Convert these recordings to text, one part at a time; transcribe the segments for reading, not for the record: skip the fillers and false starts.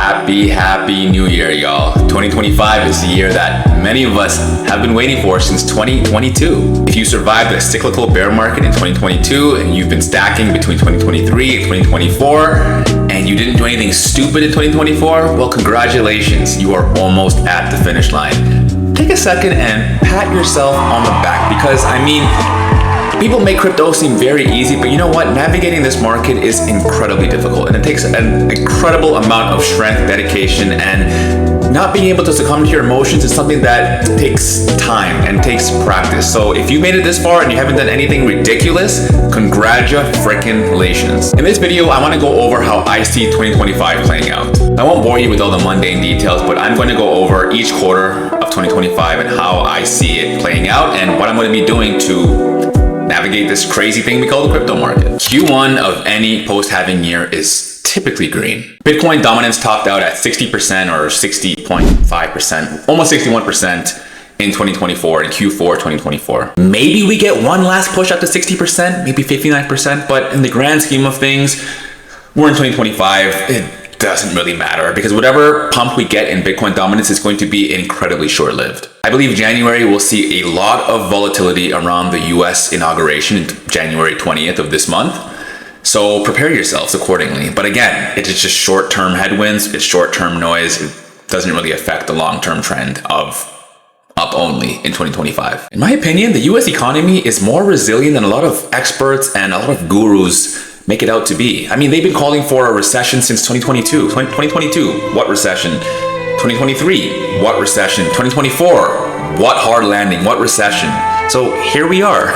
Happy New Year, y'all. 2025 is the year that many of us have been waiting for since 2022. If you survived the cyclical bear market in 2022 and you've been stacking between 2023 and 2024 and you didn't do anything stupid in 2024, well, congratulations, you are almost at the finish line. Take a second and pat yourself on the back because, people make crypto seem very easy, but you know what? Navigating this market is incredibly difficult and it takes an incredible amount of strength, dedication, and not being able to succumb to your emotions is something that takes time and takes practice. So if you made it this far and you haven't done anything ridiculous, congratulations. In this video, I want to go over how I see 2025 playing out. I won't bore you with all the mundane details, but I'm going to go over each quarter of 2025 and how I see it playing out and what I'm going to be doing to navigate this crazy thing we call the crypto market. Q1 of any post-halving year is typically green. Bitcoin dominance topped out at 60% or 60.5%, almost 61% in 2024, in Q4 2024. Maybe we get one last push up to 60%, maybe 59%, but in the grand scheme of things, we're in 2025. It doesn't really matter because whatever pump we get in Bitcoin dominance is going to be incredibly short-lived. I believe January will see a lot of volatility around the US inauguration, January 20th of this month. So prepare yourselves accordingly. But again, it is just short-term headwinds, it's short-term noise. It doesn't really affect the long-term trend of up only in 2025. In my opinion, the US economy is more resilient than a lot of experts and a lot of gurus make it out to be. They've been calling for a recession since 2022. 2022, what recession? 2023, what recession? 2024, what hard landing? What recession? So here we are.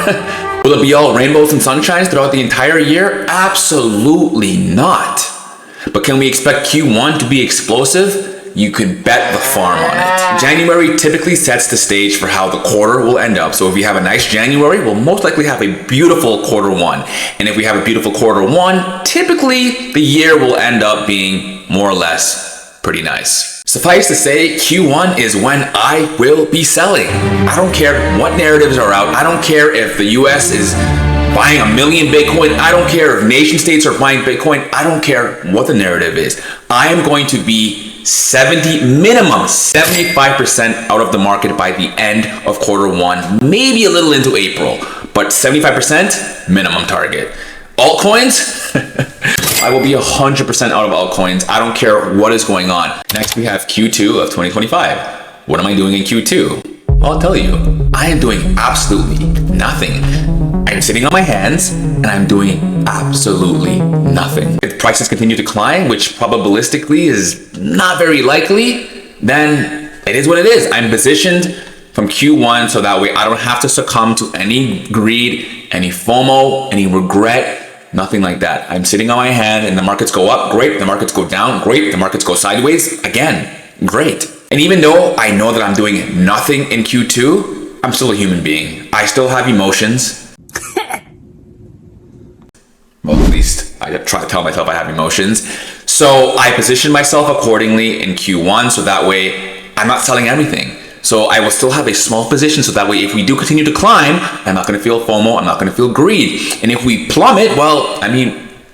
Will it be all rainbows and sunshines throughout the entire year? Absolutely not. But can we expect Q1 to be explosive? You could bet the farm on it. January typically sets the stage for how the quarter will end up. So if we have a nice January, we'll most likely have a beautiful quarter one. And if we have a beautiful quarter one, typically the year will end up being more or less pretty nice. Suffice to say, Q1 is when I will be selling. I don't care what narratives are out. I don't care if the US is buying 1 million Bitcoin. I don't care if nation states are buying Bitcoin. I don't care what the narrative is. I am going to be minimum 75% out of the market by the end of quarter one, maybe a little into April, but 75% minimum target. Altcoins, I will be 100% out of altcoins. I don't care what is going on. Next, we have Q2 of 2025. What am I doing in Q2? Well, I'll tell you, I am doing absolutely nothing. I'm sitting on my hands and I'm doing absolutely nothing. If prices continue to climb, which probabilistically is not very likely, then it is what it is. I'm positioned from Q1 so that way I don't have to succumb to any greed, any FOMO, any regret, nothing like that. I'm sitting on my hand and the markets go up, great. The markets go down, great. The markets go sideways, again, great. And even though I know that I'm doing nothing in Q2, I'm still a human being. I still have emotions. Well, at least I try to tell myself I have emotions. So I position myself accordingly in Q1 so that way I'm not selling everything. So I will still have a small position so that way if we do continue to climb, I'm not going to feel FOMO, I'm not going to feel greed. And if we plummet, well,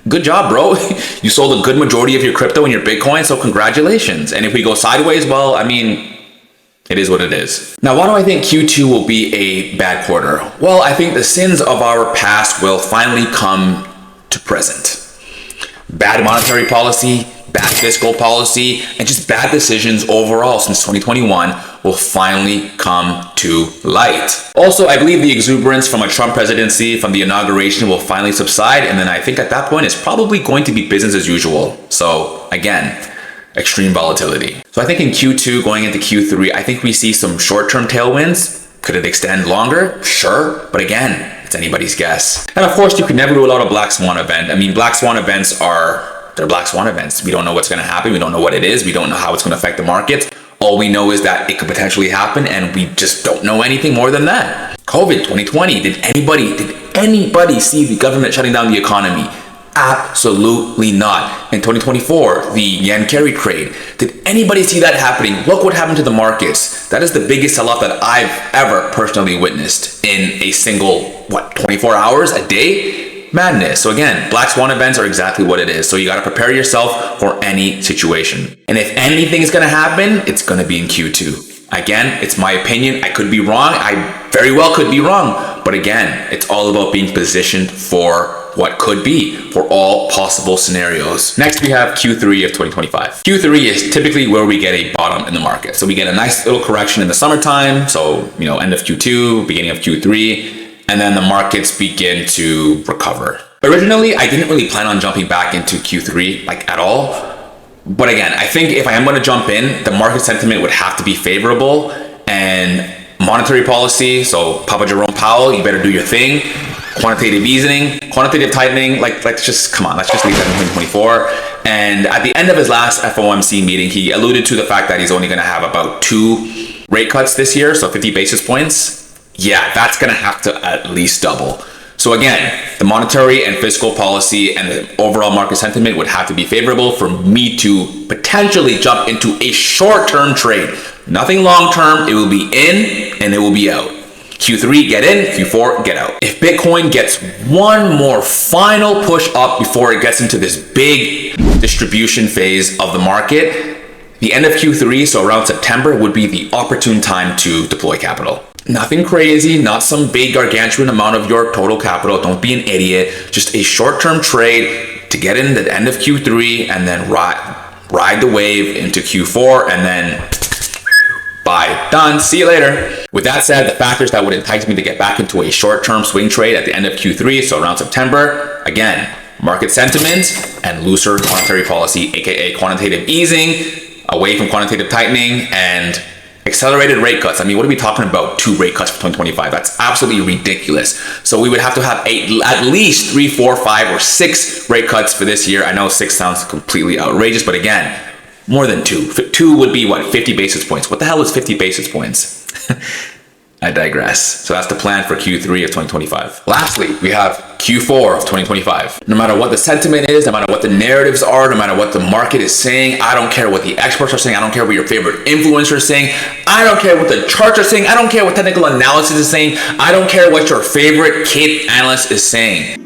good job, bro. You sold a good majority of your crypto and your Bitcoin, so congratulations. And if we go sideways, well, it is what it is. Now, why do I think Q2 will be a bad quarter? Well, I think the sins of our past will finally come to present. Bad monetary policy, bad fiscal policy, and just bad decisions overall since 2021 will finally come to light. Also, I believe the exuberance from a Trump presidency, from the inauguration will finally subside, and then I think at that point it's probably going to be business as usual. So again, extreme volatility. So I think in Q2 going into Q3, I think we see some short-term tailwinds. Could it extend longer? Sure, but again, it's anybody's guess. And of course, you can never rule out a black swan event. Black swan events they're black swan events. We don't know what's going to happen. We don't know what it is. We don't know how it's going to affect the markets. All we know is that it could potentially happen, and we just don't know anything more than that. COVID 2020, did anybody see the government shutting down the economy? Absolutely not. In 2024, the yen carry trade, did anybody see that happening? Look what happened to the markets. That is the biggest sell-off that I've ever personally witnessed in a single, 24 hours a day? madness. So again, black swan events are exactly what it is. So you got to prepare yourself for any situation. And if anything is going to happen, it's going to be in Q2. Again, it's my opinion. I could be wrong. I very well could be wrong. But again, it's all about being positioned for what could be, for all possible scenarios. Next, we have Q3 of 2025. Q3 is typically where we get a bottom in the market. So we get a nice little correction in the summertime. So, end of Q2, beginning of Q3, and then the markets begin to recover. Originally, I didn't really plan on jumping back into Q3 at all. But again, I think if I am going to jump in, the market sentiment would have to be favorable, and monetary policy. So Papa Jerome Powell, you better do your thing. Quantitative easing, quantitative tightening, let's just leave that in 2024. And at the end of his last FOMC meeting, he alluded to the fact that he's only going to have about 2 rate cuts this year, so 50 basis points. Yeah, that's going to have to at least double. So again, the monetary and fiscal policy and the overall market sentiment would have to be favorable for me to potentially jump into a short-term trade. Nothing long-term. It will be in and it will be out. Q3, get in. Q4, get out. If Bitcoin gets one more final push up before it gets into this big distribution phase of the market, the end of Q3, so around September, would be the opportune time to deploy capital. Nothing crazy, not some big gargantuan amount of your total capital. Don't be an idiot. Just a short-term trade to get in the end of Q3 and then ride the wave into Q4 and then bye. Done. See you later. With that said, the factors that would entice me to get back into a short-term swing trade at the end of Q3, so around September, again, market sentiment and looser monetary policy, aka quantitative easing, away from quantitative tightening, and accelerated rate cuts. What are we talking about? 2 rate cuts for 2025? That's absolutely ridiculous. So we would have to have at least 3, 4, 5, or 6 rate cuts for this year. I know 6 sounds completely outrageous, but again, more than 2. 2 would be 50 basis points. What the hell is 50 basis points? I digress. So that's the plan for Q3 of 2025. Lastly, we have Q4 of 2025. No matter what the sentiment is, no matter what the narratives are, no matter what the market is saying, I don't care what the experts are saying, I don't care what your favorite influencer is saying, I don't care what the charts are saying, I don't care what technical analysis is saying, I don't care what your favorite kid analyst is saying.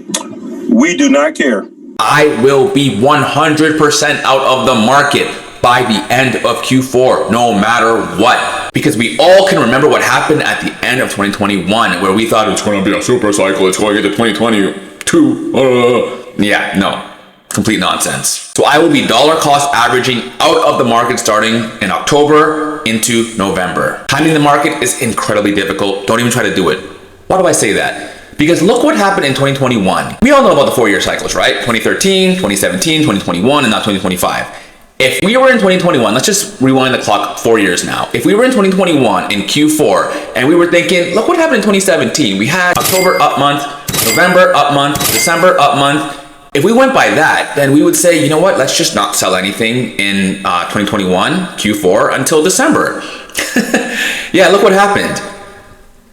We do not care. I will be 100% out of the market by the end of Q4, no matter what. Because we all can remember what happened at the end of 2021, where we thought it's going to be a super cycle, it's going to get to 2022. Yeah, no, complete nonsense. So I will be dollar cost averaging out of the market starting in October into November. Timing the market is incredibly difficult. Don't even try to do it. Why do I say that? Because look what happened in 2021. We all know about the 4-year cycles, right? 2013, 2017, 2021, and now 2025. If we were in 2021, let's just rewind the clock 4 years now. If we were in 2021 in Q4 and we were thinking, look what happened in 2017. We had October up month, November up month, December up month. If we went by that, then we would say, you know what, let's just not sell anything in 2021 Q4 until December. Yeah, look what happened.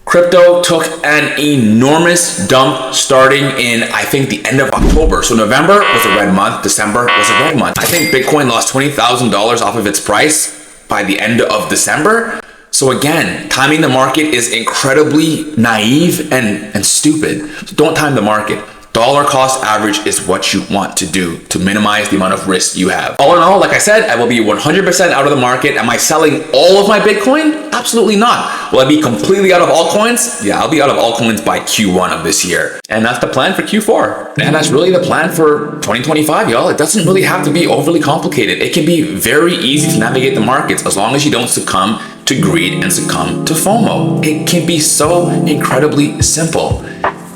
Crypto took an enormous dump starting in, I think, the end of October. So November was a red month, December was a red month. I think Bitcoin lost $20,000 off of its price by the end of December. So again, timing the market is incredibly naive and stupid. So don't time the market. Dollar cost average is what you want to do to minimize the amount of risk you have. All in all, like I said, I will be 100% out of the market. Am I selling all of my Bitcoin? Absolutely not. Will I be completely out of altcoins? Yeah, I'll be out of altcoins by Q1 of this year. And that's the plan for Q4. And that's really the plan for 2025, y'all. It doesn't really have to be overly complicated. It can be very easy to navigate the markets as long as you don't succumb to greed and succumb to FOMO. It can be so incredibly simple.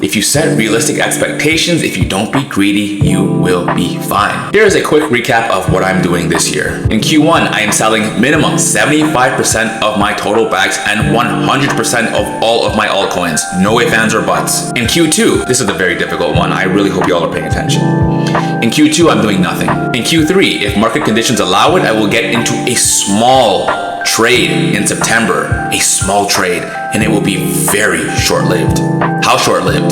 If you set realistic expectations, if you don't be greedy, you will be fine. Here is a quick recap of what I'm doing this year. In Q1, I am selling minimum 75% of my total bags and 100% of all of my altcoins. No ifs, ands, or buts. In Q2, this is a very difficult one. I really hope y'all are paying attention. In Q2, I'm doing nothing. In Q3, if market conditions allow it, I will get into a small trade in September, a small trade, and it will be very short-lived. How short-lived?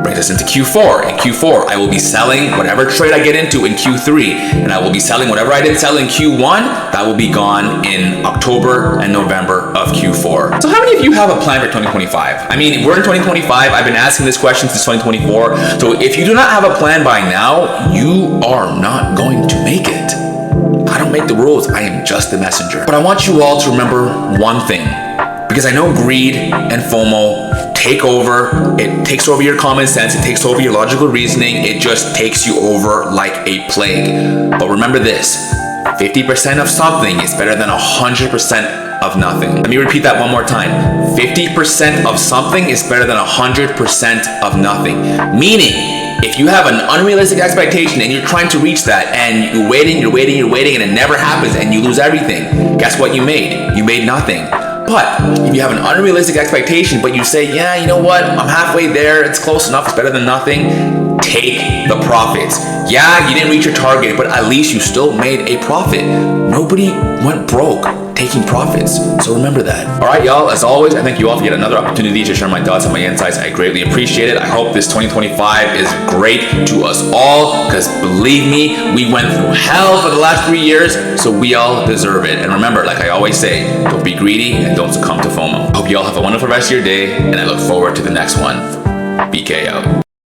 Bring brings us into Q4. In Q4, I will be selling whatever trade I get into in Q3, and I will be selling whatever I didn't sell in Q1. That will be gone in October and November of Q4. So how many of you have a plan for 2025? I mean, we're in 2025. I've been asking this question since 2024. So if you do not have a plan by now, you are not going to make it. I don't make the rules. I am just the messenger. But I want you all to remember one thing, because I know greed and FOMO take over. It takes over your common sense. It takes over your logical reasoning. It just takes you over like a plague. But remember this, 50% of something is better than 100% of nothing. Let me repeat that one more time. 50% of something is better than 100% of nothing. Meaning, if you have an unrealistic expectation and you're trying to reach that and you're waiting and it never happens and you lose everything, guess what you made? You made nothing. But if you have an unrealistic expectation, but you say, yeah, you know what? I'm halfway there. It's close enough. It's better than nothing. Take the profits. Yeah, you didn't reach your target, but at least you still made a profit. Nobody went broke taking profits. So remember that. All right, y'all, as always, I thank you all for yet another opportunity to share my thoughts and my insights. I greatly appreciate it. I hope this 2025 is great to us all, because believe me, we went through hell for the last 3 years, so we all deserve it. And remember, like I always say, don't be greedy and don't succumb to FOMO. I hope you all have a wonderful rest of your day, and I look forward to the next one. BK out.